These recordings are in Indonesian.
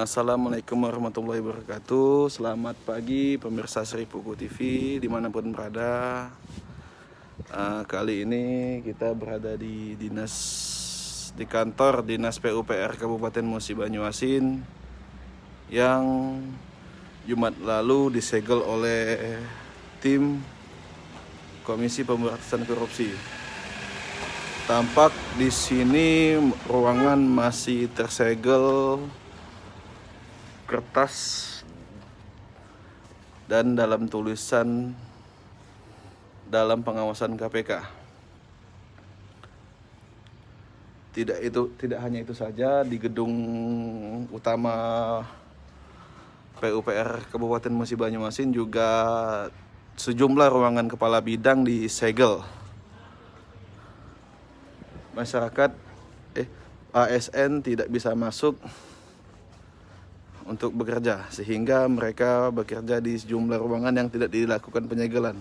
Assalamualaikum warahmatullahi wabarakatuh. Selamat pagi pemirsa Seripuku TV dimanapun berada. Kali ini kita berada di kantor Dinas PUPR Kabupaten Musi Banyuasin yang Jumat lalu disegel oleh tim Komisi Pemberantasan Korupsi. Tampak di sini ruangan masih tersegel kertas dan dalam tulisan dalam pengawasan KPK. Tidak hanya itu saja, di gedung utama PUPR Kabupaten Musi Banyuasin juga sejumlah ruangan kepala bidang disegel. Masyarakat ASN tidak bisa masuk untuk bekerja, sehingga mereka bekerja di sejumlah ruangan yang tidak dilakukan penyegelan.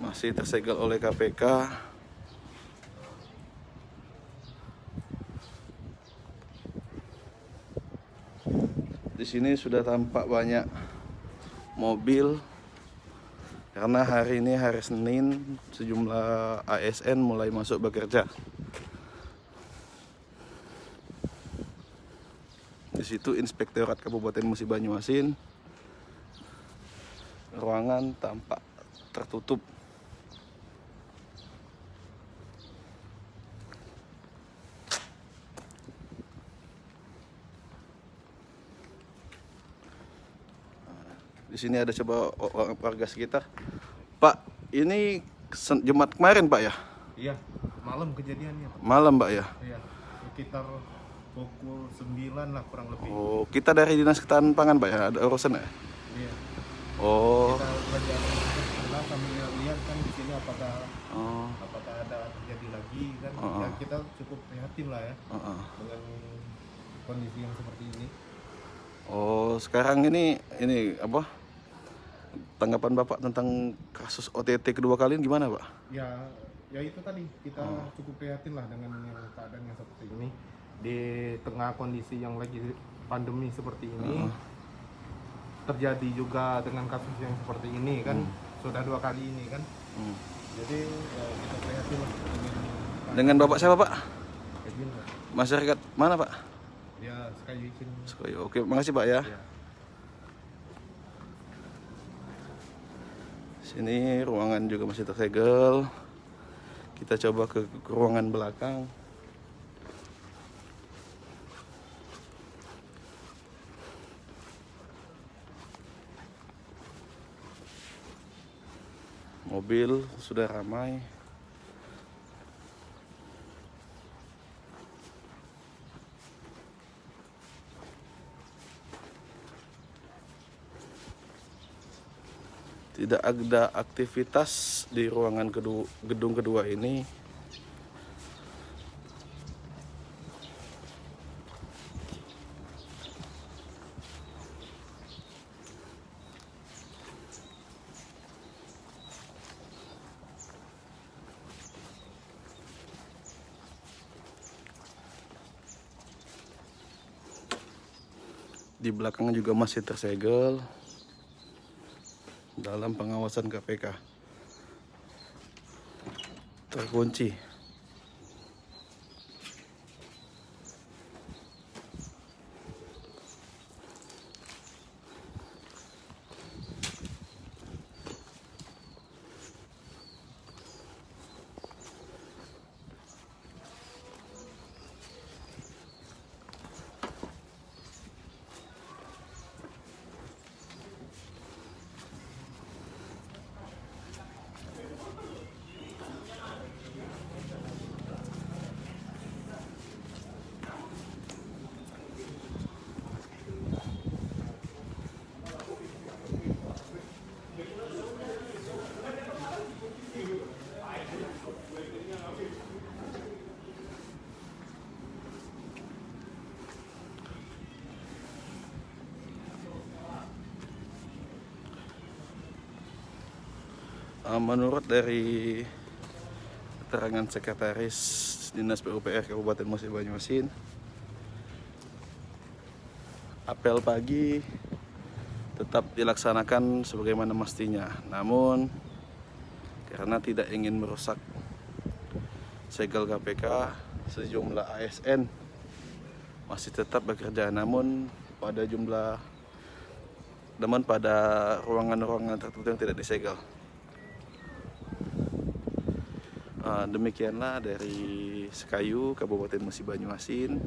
Masih tersegel oleh KPK. Di sini sudah tampak banyak mobil karena hari ini hari Senin, sejumlah ASN mulai masuk bekerja. Di situ Inspektorat Kabupaten Musi Banyuasin. Ruangan tampak tertutup. Di sini ada coba warga sekitar. Pak, ini Jumat kemarin Pak ya? Iya, malam kejadiannya Pak. Malam Pak ya? Iya, sekitar pukul 9 lah kurang lebih. Oh, kita dari Dinas Ketahanan Pangan Pak ya? Ada urusan ya? Iya. Oh. Kita belajar setelah kami lihat kan di sini apakah ada terjadi lagi kan? Ya kita cukup prihatin lah ya dengan kondisi yang seperti ini. Oh, sekarang ini apa? Tanggapan Bapak tentang kasus OTT kedua kali ini gimana Pak? Ya itu tadi kita cukup prihatin lah dengan keadaan yang seperti ini di tengah kondisi yang lagi pandemi seperti ini. Terjadi juga dengan kasus yang seperti ini kan sudah 2 kali ini kan. Jadi kita prihatin lah dengan Bapak siapa Pak? Kevin, Pak. Masyarakat mana Pak? Ya Skywikin. Oke, makasih Pak ya. Sini ruangan juga masih tersegel. Kita coba ke ruangan belakang. Mobil sudah ramai. Tidak ada aktivitas di ruangan gedung kedua ini. Di belakangnya juga masih tersegel dalam pengawasan KPK. Terkunci. Menurut dari keterangan Sekretaris Dinas PUPR Kabupaten Musi Banyuasin, apel pagi tetap dilaksanakan sebagaimana mestinya. Namun karena tidak ingin merusak segel KPK, sejumlah ASN masih tetap bekerja. Namun pada ruangan-ruangan tertentu yang tidak disegel. Demikianlah dari Sekayu, Kabupaten Musi Banyuasin.